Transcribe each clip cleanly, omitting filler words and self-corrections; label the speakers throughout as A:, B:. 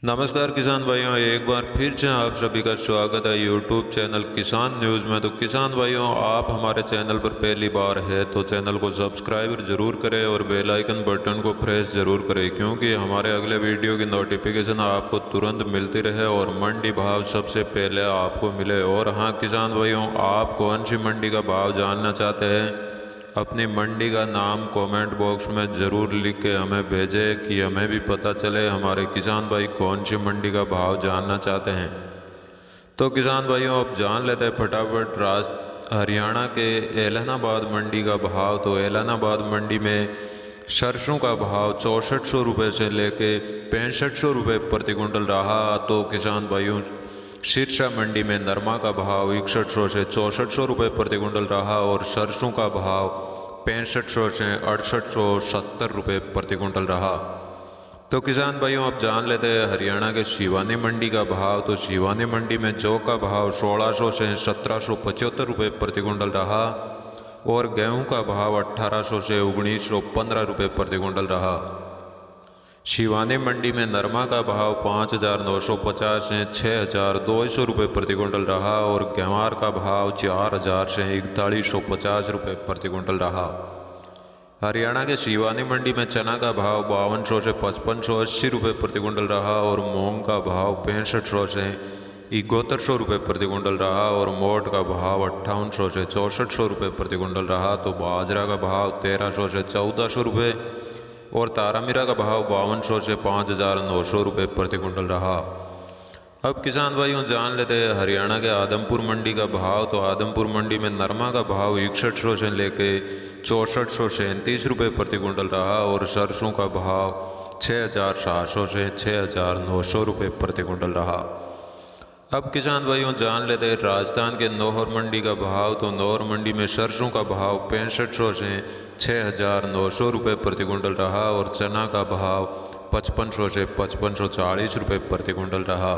A: नमस्कार किसान भाइयों, एक बार फिर से आप सभी का स्वागत है यूट्यूब चैनल किसान न्यूज़ में। तो किसान भाइयों, आप हमारे चैनल पर पहली बार है तो चैनल को सब्सक्राइब जरूर करें और बेल आइकन बटन को प्रेस जरूर करें, क्योंकि हमारे अगले वीडियो की नोटिफिकेशन आपको तुरंत मिलती रहे और मंडी भाव सबसे पहले आपको मिले। और हाँ किसान भाइयों, आप कौन सी मंडी का भाव जानना चाहते हैं, अपनी मंडी का नाम कमेंट बॉक्स में ज़रूर लिख के हमें भेजें कि हमें भी पता चले हमारे किसान भाई कौन सी मंडी का भाव जानना चाहते हैं। तो किसान भाइयों, अब जान लेते हैं फटाफट हरियाणा के एलनाबाद मंडी का भाव। तो एलनाबाद मंडी में सरसों का भाव 6400 रुपये से लेके 6500 रुपये प्रति कुंटल रहा। तो किसान भाइयों, सिरसा मंडी में नरमा का भाव 6100 से 6400 रुपये प्रति कुंटल रहा और सरसों का भाव 6500 से 6870 रुपये प्रति कुंटल रहा। तो किसान भाइयों, अब जान लेते हैं हरियाणा के शिवानी मंडी का भाव। तो शिवानी मंडी में जौ का भाव 1600 से 1775 रुपये प्रति कुंटल रहा और गेहूं का भाव 1800 से 1915 रुपये प्रति कुंटल रहा। शिवानी मंडी में नरमा का भाव 5950 से 6200 रुपये प्रति कुंटल रहा और ग्वार का भाव 4000 से 4150 रुपये प्रति कुंटल रहा। हरियाणा के शिवानी मंडी में चना का भाव 5200 से 5580 रुपये प्रति कुंटल रहा और मूंग का भाव 6500 से 7100 रुपये प्रति कुंटल रहा और मोट का भाव 5800 से 6400 रुपये प्रति कुंटल रहा। तो बाजरा का भाव 1300 से 1400 रुपये और तारामीरा का भाव 5200 से 5900 रुपये प्रति कुंटल रहा। अब किसान भाइयों, जान लेते हैं हरियाणा के आदमपुर मंडी का भाव। तो आदमपुर मंडी में नरमा का भाव 6100 से लेके 6437 रुपये प्रति कुंटल रहा और सरसों का भाव 6700 से 6900 रुपये प्रति कुंटल रहा। अब किसान भाइयों, जान लेते हैं राजस्थान के नौहर मंडी का भाव। तो नौहर मंडी में सरसों का भाव 6500 से 6900 रुपये प्रति कुंटल रहा और चना का भाव 5500 से 5540 रुपये प्रति कुंटल रहा।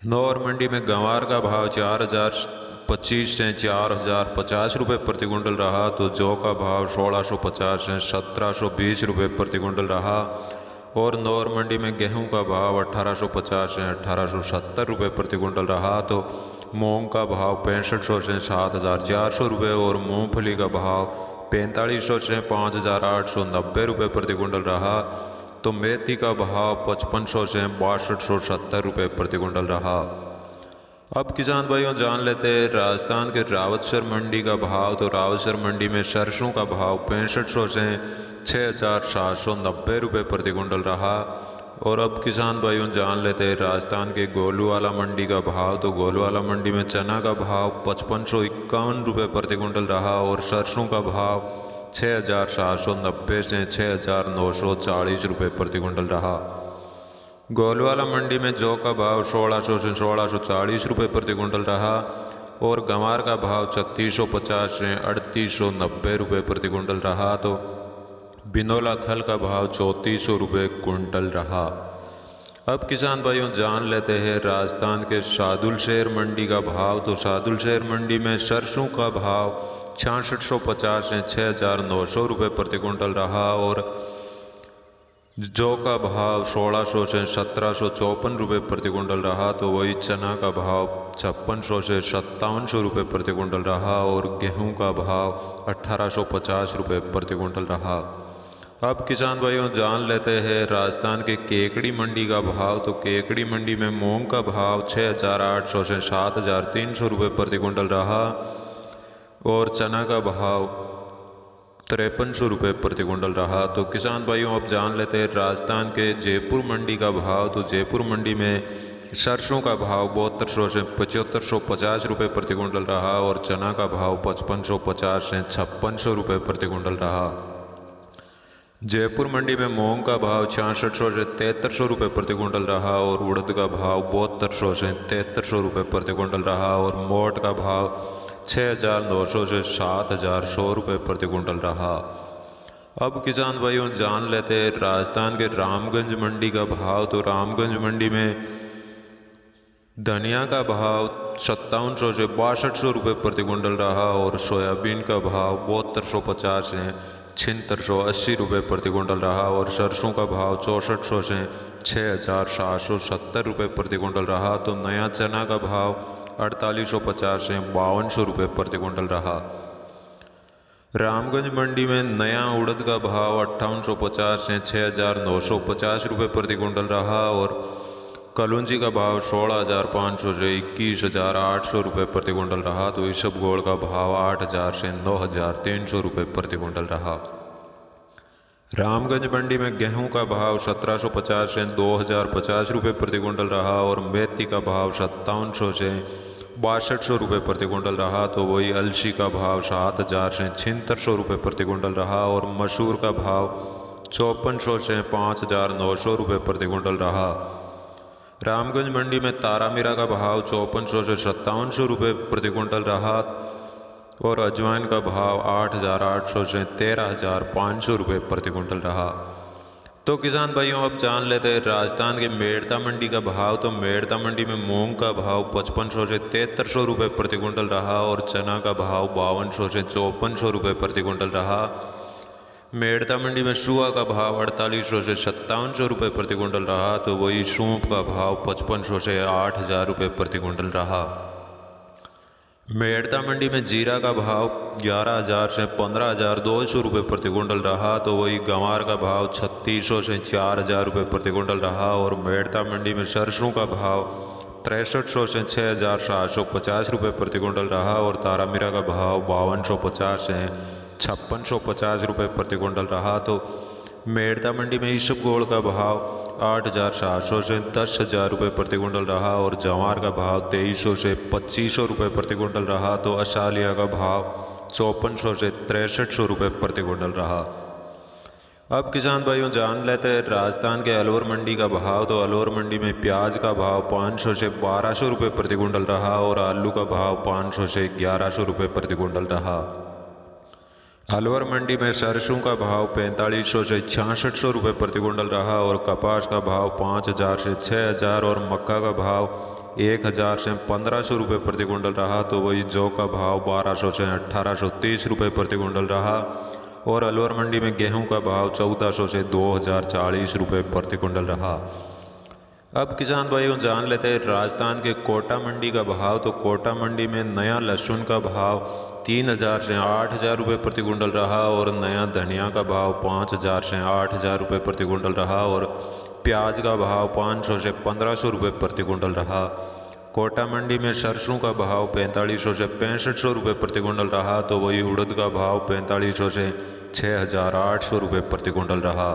A: नौहर मंडी में गंवार का भाव 4025 से 4050 रुपये प्रति कुंटल रहा। तो जौ का भाव 1650 से 1720 रुपये प्रति कुंटल रहा और नौहर मंडी में गेहूं का भाव 1850 से 1870 रुपये प्रति कुंटल रहा। तो मूंग का भाव 6500 से 7400 रुपये और मूंगफली का भाव 4500 से 5890 रुपये प्रति कुंटल रहा। तो मेथी का भाव 5500 से 6270 रुपये प्रति कुंटल रहा। अब किसान भाइयों, जान लेते हैं राजस्थान के रावतसर मंडी का भाव। तो रावतसर मंडी में सरसों का भाव 6500 से 6790 रुपये प्रति कुंटल रहा। और अब किसान भाइयों, जान लेते हैं राजस्थान के गोलूवाला मंडी का भाव। तो गोलूवाला मंडी में चना का भाव 5551 रुपये प्रति कुंटल रहा और सरसों का भाव 6790 से 6940 रुपये प्रति कुंटल रहा। गोलवाला मंडी में जौ का भाव 1600 से 1640 रुपये प्रति कुंटल रहा और गंवार का भाव 3650 से 3890 रुपये प्रति कुंटल रहा। तो बिनोला खल का भाव 3400 रुपये कुंटल रहा। अब किसान भाइयों, जान लेते हैं राजस्थान के सादुल शहर मंडी का भाव। तो सादुल शहर मंडी में सरसों का भाव 6650 से 6900 रुपये प्रति कुंटल रहा और जौ का भाव 1600 से 1754 रुपये प्रति कुंटल रहा। तो वही चना का भाव 5600 से 5700 रुपये प्रति कुंटल रहा और गेहूं का भाव 1850 रुपये प्रति कुंटल रहा। अब किसान भाइयों, जान लेते हैं राजस्थान के केकड़ी मंडी का भाव। तो केकड़ी मंडी में मूंग का भाव 6800 से 7300 रुपये प्रति कुंटल रहा और चना का भाव 5300 रुपये प्रति कुंटल रहा। तो किसान भाइयों, अब जान लेते हैं राजस्थान के जयपुर मंडी का भाव। तो जयपुर मंडी में सरसों का भाव 7200 से 7550 रुपये प्रति कुंटल रहा और चना का भाव 5550 से 5600 रुपये प्रति कुंटल रहा। जयपुर मंडी में मूंग का भाव 6600 से 7300 रुपये प्रति कुंटल रहा और उड़द का भाव 7200 से 7300 रुपये प्रति कुंटल रहा और मोट का भाव 6900 से 7100 रुपये प्रति कुंटल रहा। अब किसान भाइयों, जान लेते हैं राजस्थान के रामगंज मंडी का भाव। तो रामगंज मंडी में धनिया का भाव 5700 से 6200 रुपये प्रति कुंटल रहा और सोयाबीन का भाव 7250 से 7680 रुपये प्रति क्विंटल रहा और सरसों का भाव 6400 से 6770 रुपये प्रति क्विंटल रहा। तो नया चना का भाव 4850 से 5200 रुपये प्रति क्विंटल रहा। रामगंज मंडी में नया उड़द का भाव 5850 से 6950 रुपये प्रति क्विंटल रहा और कलौंजी का भाव 16500 से 21800 रुपये प्रति क्विंटल रहा। तो इसबगोल का भाव 8000 से 9300 रुपये प्रति क्विंटल रहा। रामगंज मंडी में गेहूं का भाव 1750 से 2050 रुपये प्रति क्विंटल रहा और मेथी का भाव 5700 से 6200 रुपये प्रति क्विंटल रहा। तो वही अलसी का भाव 7000 से 7600 रुपये प्रति क्विंटल रहा और मसूर का भाव 5400 से 5900 रुपये प्रति क्विंटल रहा। रामगंज मंडी में तारामीरा का भाव 5400 से 5700 रुपये प्रति क्विंटल रहा और अजवाइन का भाव 8800 से 13500 रुपये प्रति क्विंटल रहा। तो किसान भाइयों अब जान लेते हैं राजस्थान के मेड़ता मंडी का भाव। तो मेड़ता मंडी में मूंग का भाव 5500 से 7300 रुपये प्रति क्विंटल रहा और चना का भाव 5200 से 5400 रुपये प्रति क्विंटल रहा। मेड़ता मंडी में सुआ का भाव 4800 से 5700 रुपये प्रति क्विंटल रहा। तो वही सूंफ का भाव 5500 से 8000 रुपये प्रति क्विंटल रहा। मेड़ता मंडी में जीरा का भाव 11000 से 15200 रुपये प्रति क्विंटल रहा। तो वही गंवार का भाव 3600 से 4000 रुपये प्रति क्विंटल रहा और मेड़ता मंडी में सरसों का भाव 6300 से 6750 रुपये प्रति क्विंटल रहा और तारामीरा का भाव 5250 से 5650 रुपये प्रति क्विंटल रहा। तो मेड़ता मंडी में इसबगोल का भाव 8700 से 10000 रुपये प्रति क्विंटल रहा और जवार का भाव 2300 से 2500 रुपये प्रति क्विंटल रहा। तो असालिया का भाव 5400 से 6300 रुपये प्रति क्विंटल रहा। अब किसान भाइयों जान लेते हैं राजस्थान के अलवर मंडी का भाव। तो अलवर मंडी में प्याज का भाव 500 से 1200 रुपये प्रति क्विंटल रहा और आलू का भाव 500 से 1100 रुपये प्रति क्विंटल रहा। अलवर मंडी में सरसों का भाव 4500 से 6600 रुपये प्रति क्विंटल रहा और कपास का भाव 5000 से 6000 और मक्का का भाव 1000 से 1500 रुपये प्रति क्विंटल रहा। तो वही जौ का भाव 1200 से 1830 रुपये प्रति क्विंटल रहा और अलवर मंडी में गेहूं का भाव 1400 से 2040 रुपये प्रति क्विंटल रहा। अब किसान भाइयों जान लेते हैं राजस्थान के कोटा मंडी का भाव। तो कोटा मंडी में नया लहसुन का भाव 3000 से 8000 रुपये प्रति क्विंटल रहा और नया धनिया का भाव 5000 से 8000 रुपये प्रति क्विंटल रहा और प्याज का भाव 500 से 1500 रुपये प्रति क्विंटल रहा। कोटा मंडी में सरसों का भाव 4500 से 6500 रुपये प्रति क्विंटल रहा। तो वही उड़द का भाव 4500 से 6800 रुपये प्रति क्विंटल रहा।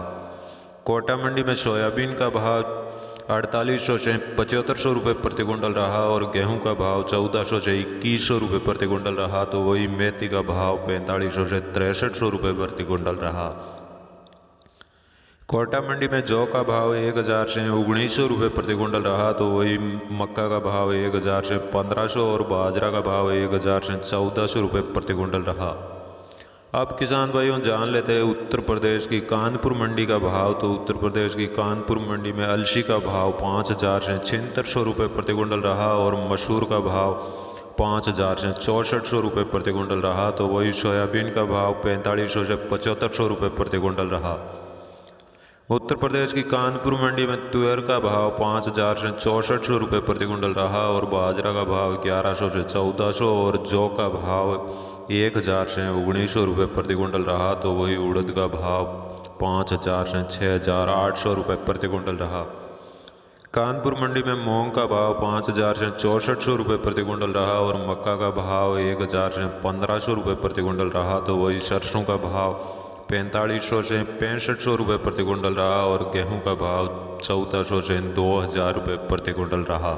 A: कोटा मंडी में सोयाबीन का भाव 4800 से 7500 रुपये प्रति क्विंटल रहा और गेहूं का भाव 1400 से 2100 रुपये प्रति क्विंटल रहा। तो वही मेथी का भाव 4500 से 6300 रुपये प्रति क्विंटल रहा। कोटा मंडी में जौ का भाव 1000 से 1900 रुपये प्रति क्विंटल रहा। तो वही मक्का का भाव 1000 से 1500 और बाजरा का भाव 1000 से 1400 रुपये प्रति क्विंटल रहा। अब किसान भाइयों जान लेते हैं उत्तर प्रदेश की कानपुर मंडी का भाव। तो उत्तर प्रदेश की कानपुर मंडी में अलसी का भाव 5000 से 7600 रुपये प्रति क्विंटल रहा और मसूर का भाव 5000 से 6400 रुपये प्रति क्विंटल रहा। तो वही सोयाबीन का भाव 4500 से 7500 रुपये प्रति क्विंटल रहा। उत्तर प्रदेश की कानपुर मंडी में तुअर का भाव 5000 से 6400 रुपये प्रति क्विंटल रहा और बाजरा का भाव 1100 से 1400 और जौ का भाव 1000 से 1900 रुपये प्रति क्विंटल रहा। तो वही उड़द का भाव 5000 से 6800 रुपये प्रति क्विंटल रहा। कानपुर मंडी में मूंग का भाव 5000 से 6400 रुपये प्रति क्विंटल रहा और मक्का का भाव 1000 से 1500 रुपये प्रति क्विंटल रहा। तो वही सरसों का भाव 4500 से 6500 रुपये प्रति क्विंटल रहा और गेहूं का भाव 1400 से 2000 रुपये प्रति क्विंटल रहा।